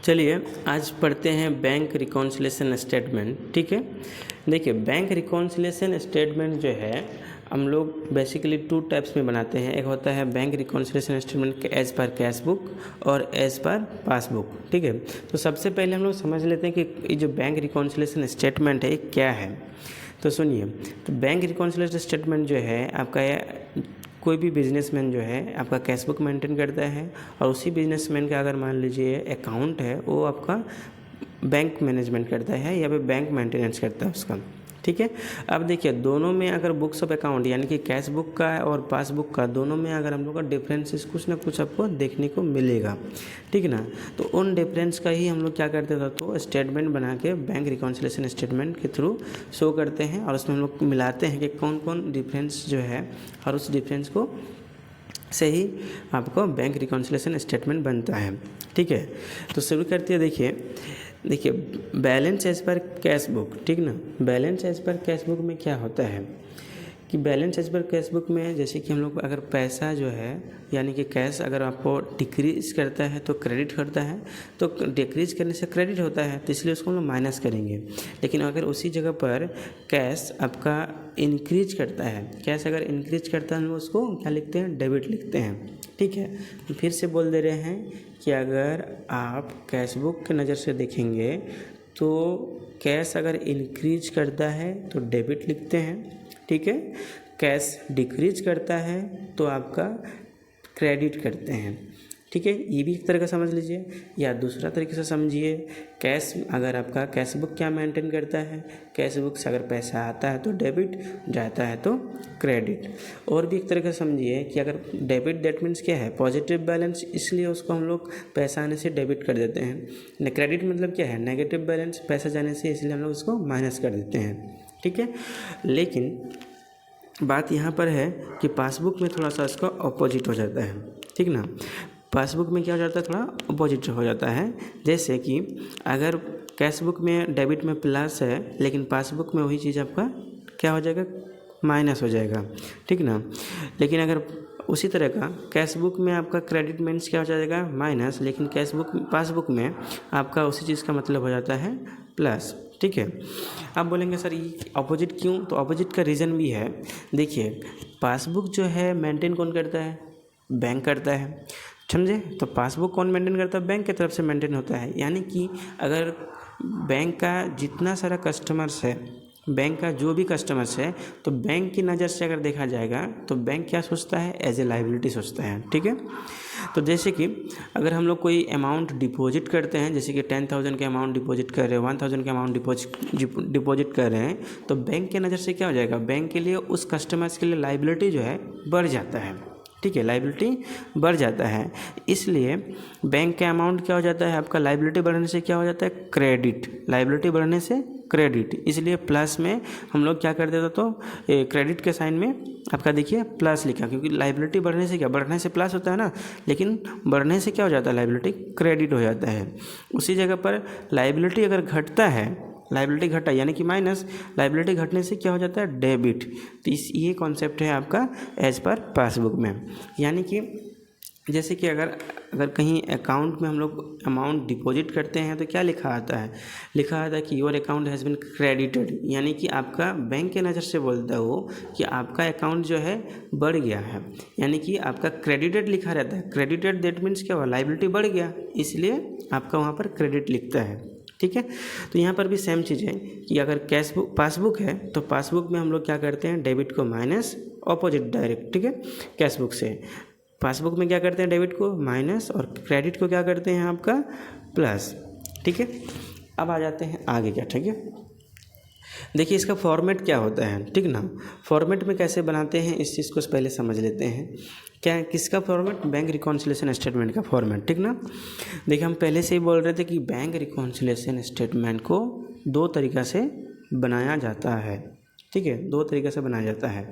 चलिए आज पढ़ते हैं बैंक रिकॉन्सिलेशन स्टेटमेंट। ठीक है, देखिए बैंक रिकॉन्सिलेशन स्टेटमेंट जो है हम लोग बेसिकली 2 टाइप्स में बनाते हैं। एक होता है bank reconciliation statement as per cash book और एज पर पासबुक। ठीक है, तो सबसे पहले हम लोग समझ लेते हैं कि ये जो बैंक रिकॉन्सिलेशन स्टेटमेंट है ये क्या है। तो सुनिए, तो बैंक रिकॉन्सिलेशन स्टेटमेंट जो है आपका कोई भी बिजनेसमैन जो है आपका कैश बुक मेंटेन करता है और उसी बिजनेसमैन का अगर मान लीजिए अकाउंट है वो आपका बैंक मैनेजमेंट करता है या फिर बैंक मेंटेनेंस करता है उसका। ठीक है, अब देखिए दोनों में अगर बुक्स ऑफ अकाउंट यानी कि कैश बुक का और पासबुक का दोनों में अगर हम लोग का डिफरेंसेस कुछ ना कुछ आपको देखने को मिलेगा। ठीक है ना, तो उन डिफरेंस का ही हम लोग क्या करते थे तो स्टेटमेंट बना के बैंक रिकॉन्सिलेशन स्टेटमेंट के थ्रू शो करते हैं और उसमें हम लोग मिलाते हैं कि कौन कौन डिफरेंस जो है और उस डिफरेंस को से ही आपको बैंक रिकॉन्सिलेशन स्टेटमेंट बनता है। ठीक है, तो शुरू करते हैं। देखिए balance as per cash book. ठीक ना, balance as per cash book में क्या होता है कि balance as per cash book में जैसे कि हम लोग अगर पैसा जो है यानी कि कैश अगर आपको डिक्रीज करता है तो क्रेडिट करता है, तो डिक्रीज करने से क्रेडिट होता है तो इसलिए उसको हम लोग माइनस करेंगे। लेकिन अगर उसी जगह पर कैश आपका इंक्रीज करता है, कैश अगर इंक्रीज करता है हम लोग उसको क्या लिखते हैं, डेबिट लिखते हैं। ठीक है, तो फिर से बोल दे रहे हैं कि अगर आप कैश बुक के नज़र से देखेंगे तो कैश अगर इंक्रीज करता है तो डेबिट लिखते हैं। ठीक है, कैश डिक्रीज करता है तो आपका क्रेडिट करते हैं। ठीक है, ये भी एक तरह का समझ लीजिए। या दूसरा तरीके से समझिए, कैश अगर आपका कैश बुक क्या मेंटेन करता है, कैश बुक से अगर पैसा आता है तो डेबिट, जाता है तो क्रेडिट। और भी एक तरह का समझिए कि अगर डेबिट दैट मीन्स क्या है, पॉजिटिव बैलेंस, इसलिए उसको हम लोग पैसा आने से डेबिट कर देते हैं। क्रेडिट मतलब क्या है, नेगेटिव बैलेंस, पैसा जाने से, इसलिए हम लोग उसको माइनस कर देते हैं। ठीक है, लेकिन बात यहाँ पर है कि पासबुक में थोड़ा सा इसका अपोजिट हो जाता है। ठीक ना, पासबुक में क्या हो जाता है, थोड़ा अपोजिट हो जाता है। जैसे कि अगर कैश बुक में डेबिट में प्लस है लेकिन पासबुक में वही चीज़ आपका क्या हो जाएगा, माइनस हो जाएगा। ठीक ना, लेकिन अगर उसी तरह का कैश बुक में आपका क्रेडिट मीन्स क्या हो जाएगा, माइनस, लेकिन कैश बुक पासबुक में आपका उसी चीज़ का मतलब हो जाता है प्लस। ठीक है, आप बोलेंगे सर ये अपोजिट क्यों, तो अपोजिट का रीज़न भी है। देखिए पासबुक जो है मेंटेन कौन करता है, बैंक करता है, समझे। तो पासबुक कौन मेंटेन करता है, बैंक की तरफ से मेंटेन होता है। यानी कि अगर बैंक का जितना सारा कस्टमर्स है, बैंक का जो भी कस्टमर्स है, तो बैंक की नज़र से अगर देखा जाएगा तो बैंक क्या सोचता है, एज ए लाइबिलिटी सोचता है। ठीक है, तो जैसे कि अगर हम लोग कोई अमाउंट डिपॉजिट करते हैं, जैसे कि 10,000 के अमाउंट डिपॉजिट कर रहे हैं, 1,000 के अमाउंट डिपॉजिट कर रहे हैं, तो बैंक के नज़र से क्या हो जाएगा, बैंक के लिए उस कस्टमर्स के लिए लाइबिलिटी जो है बढ़ जाता है। ठीक है, लाइबिलिटी बढ़ जाता है, इसलिए बैंक के अमाउंट क्या हो जाता है आपका, लाइबिलिटी बढ़ने से क्या हो जाता है, क्रेडिट, लाइबिलिटी बढ़ने से क्रेडिट, इसलिए प्लस में हम लोग क्या कर देते, तो क्रेडिट के साइन में आपका देखिए प्लस लिखा, क्योंकि लाइबिलिटी बढ़ने से क्या, बढ़ने से प्लस होता है ना, लेकिन बढ़ने से क्या हो जाता है, लाइबिलिटी क्रेडिट हो जाता है। उसी जगह पर लाइबिलिटी अगर घटता है, लाइबिलिटी घटा यानी कि माइनस, लाइबिलिटी घटने से क्या हो जाता है, डेबिट। तो ये कॉन्सेप्ट है आपका एज पर पासबुक में। यानी कि जैसे कि अगर कहीं अकाउंट में हम लोग अमाउंट डिपॉजिट करते हैं तो क्या लिखा आता है, लिखा आता है कि your account has been credited, यानी कि आपका बैंक के नज़र से बोलता है वो कि आपका अकाउंट जो है बढ़ गया है, यानी कि आपका क्रेडिटेड लिखा रहता है। क्रेडिटेड दैट मीन्स क्या हुआ, लाइबिलिटी बढ़ गया, इसलिए आपका वहाँ पर क्रेडिट लिखता है। ठीक है, तो यहाँ पर भी सेम चीज़ है कि अगर कैश बुक पासबुक है तो पासबुक में हम लोग क्या करते हैं, डेबिट को माइनस, ऑपोजिट डायरेक्ट। ठीक है, कैश बुक से पासबुक में क्या करते हैं, डेबिट को माइनस और क्रेडिट को क्या करते हैं आपका प्लस। ठीक है, अब आ जाते हैं आगे क्या। ठीक है, देखिए इसका फॉर्मेट क्या होता है। ठीक ना, फॉर्मेट में कैसे बनाते हैं इस चीज़ को पहले समझ लेते हैं। क्या किसका फॉर्मेट, बैंक रिकॉन्सिलेशन स्टेटमेंट का फॉर्मेट। ठीक ना, देखिए हम पहले से ही बोल रहे थे कि बैंक रिकॉन्सिलेशन स्टेटमेंट को 2 तरीक़ा से बनाया जाता है। ठीक है, 2 तरीक़े से बनाया जाता है।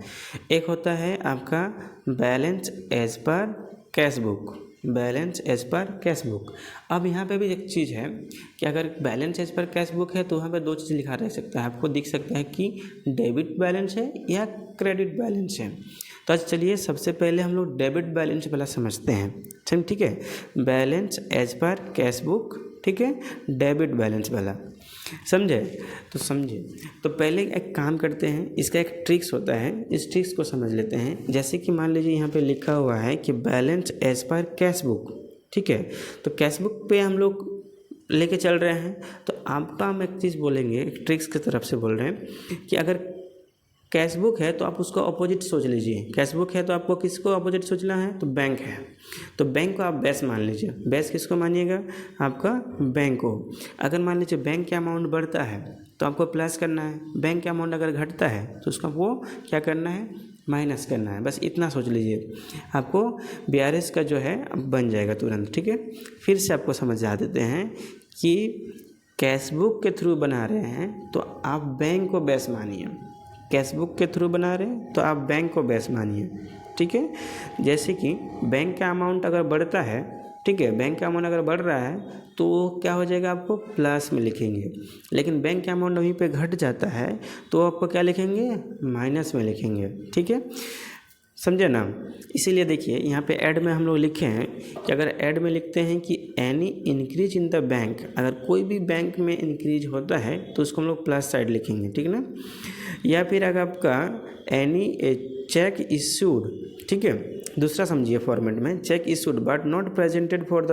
एक होता है आपका balance as per cash book, balance as per cash book. अब यहाँ पे भी एक चीज़ है कि अगर balance as per cash book है तो वहाँ पे 2 चीज़ लिखा रह सकता है, आपको दिख सकता है कि डेबिट बैलेंस है या क्रेडिट बैलेंस है। तो चलिए सबसे पहले हम लोग डेबिट बैलेंस वाला समझते हैं। ठीक है, balance as per cash book ठीक है, डेबिट बैलेंस वाला, समझे? तो समझे, तो पहले एक काम करते हैं, इसका एक ट्रिक्स होता है, इस ट्रिक्स को समझ लेते हैं। जैसे कि मान लीजिए यहाँ पे लिखा हुआ है कि balance as per cash book, ठीक है, तो कैश बुक पे हम लोग लेके चल रहे हैं। तो आपका हम एक चीज़ बोलेंगे, एक ट्रिक्स की तरफ से बोल रहे हैं कि अगर कैश बुक है तो आप उसको अपोजिट सोच लीजिए। कैश बुक है तो आपको किसको अपोजिट सोचना है? तो बैंक है, तो बैंक को आप बेस मान लीजिए। बेस किसको मानिएगा? आपका बैंक को। अगर मान लीजिए बैंक का अमाउंट बढ़ता है तो आपको प्लस करना है, बैंक का अमाउंट अगर घटता है तो उसका वो क्या करना है? माइनस करना है। बस इतना सोच लीजिए, आपको BRS का जो है बन जाएगा तुरंत, ठीक है। फिर से आपको समझा देते हैं कि कैश बुक के थ्रू बना रहे हैं तो आप बैंक को बेस मानिए, कैश बुक के थ्रू बना रहे हैं तो आप बैंक को बेस मानिए, ठीक है। जैसे कि बैंक का अमाउंट अगर बढ़ता है, ठीक है, बैंक का अमाउंट अगर बढ़ रहा है तो क्या हो जाएगा? आपको प्लस में लिखेंगे। लेकिन बैंक का अमाउंट वहीं पे घट जाता है तो आपको क्या लिखेंगे? माइनस में लिखेंगे, ठीक है, समझे ना। इसीलिए देखिए यहाँ पे ऐड में हम लोग लिखे हैं कि अगर ऐड में लिखते हैं कि any increase in the bank, अगर कोई भी बैंक में इंक्रीज होता है तो उसको हम लोग प्लस साइड लिखेंगे, ठीक ना। या फिर अगर आपका एनी चेक इशूड, ठीक है, दूसरा समझिए फॉर्मेट में, check issued but not presented for the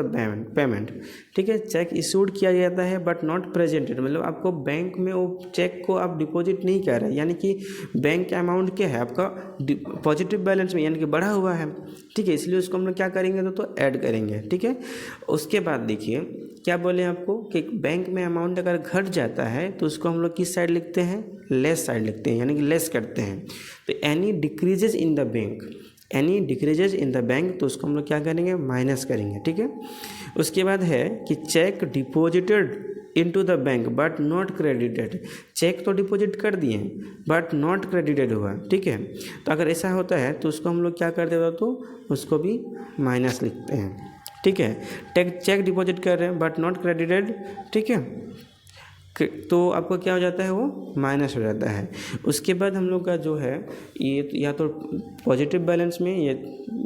payment, ठीक है, चेक इशूड किया जाता है बट नॉट प्रेजेंटेड, मतलब आपको बैंक में वो चेक को आप डिपॉजिट नहीं कर रहे, यानी कि बैंक का अमाउंट क्या है? आपका पॉजिटिव बैलेंस में, यानी कि बढ़ा हुआ है, ठीक है, इसलिए उसको हम लोग क्या करेंगे? तो ऐड करेंगे, ठीक है। उसके बाद देखिए क्या बोले आपको कि बैंक में अमाउंट अगर घट जाता है तो उसको हम लोग किस साइड लिखते हैं? लेस साइड लिखते हैं, यानी कि लेस करते हैं। तो any decreases in the bank, any decreases in the bank, तो उसको हम लोग क्या करेंगे? माइनस करेंगे, ठीक है। उसके बाद है कि cheque deposited into the bank but not credited, cheque तो डिपॉजिट कर दिए बट नॉट क्रेडिटेड हुआ, ठीक है। तो अगर ऐसा होता है तो उसको हम लोग क्या कर देते? तो उसको भी माइनस लिखते हैं, ठीक है। चेक डिपॉजिट कर रहे हैं बट नॉट क्रेडिटेड, ठीक है, तो आपको क्या हो जाता है? वो माइनस हो जाता है। उसके बाद हम लोग का जो है ये या तो पॉजिटिव बैलेंस में ये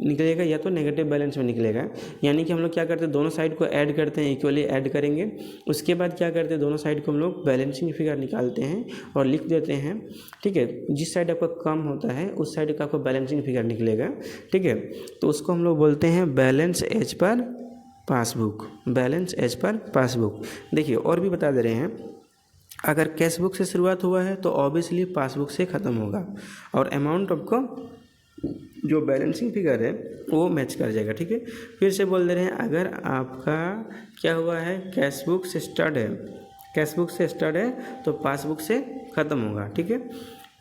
निकलेगा या तो नेगेटिव बैलेंस में निकलेगा, यानी कि हम लोग क्या करते हैं? दोनों साइड को ऐड करते हैं, इक्वली ऐड करेंगे। उसके बाद क्या करते हैं? दोनों साइड को हम लोग बैलेंसिंग फिगर निकालते हैं और लिख देते हैं, ठीक है। जिस साइड आपका कम होता है उस साइड का आपको बैलेंसिंग फिगर निकलेगा, ठीक है। तो उसको हम लोग बोलते हैं balance as per passbook, balance as per passbook. देखिए और भी बता दे रहे हैं, अगर कैश बुक से शुरुआत हुआ है तो ऑब्वियसली पासबुक से ख़त्म होगा और अमाउंट आपको जो बैलेंसिंग फिगर है वो मैच कर जाएगा, ठीक है। फिर से बोल दे रहे हैं, अगर आपका क्या हुआ है? कैश बुक से स्टार्ट है, कैश बुक से स्टार्ट है तो पासबुक से ख़त्म होगा, ठीक है।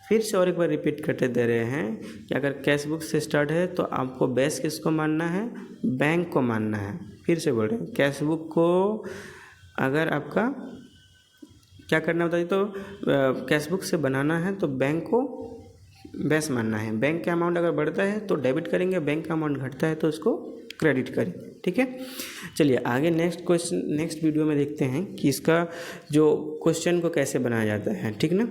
फिर से और एक बार रिपीट करते दे रहे हैं कि अगर कैश बुक से स्टार्ट है तो आपको बेस किसको मानना है? बैंक को मानना है। फिर से बोल रहे हैं, कैश बुक को अगर आपका क्या करना होता है तो कैश बुक से बनाना है तो बैंक को बेस मानना है। बैंक का अमाउंट अगर बढ़ता है तो डेबिट करेंगे, बैंक का अमाउंट घटता है तो उसको क्रेडिट करेंगे, ठीक है। चलिए आगे नेक्स्ट क्वेश्चन, नेक्स्ट वीडियो में देखते हैं कि इसका जो क्वेश्चन को कैसे बनाया जाता है, ठीक ना।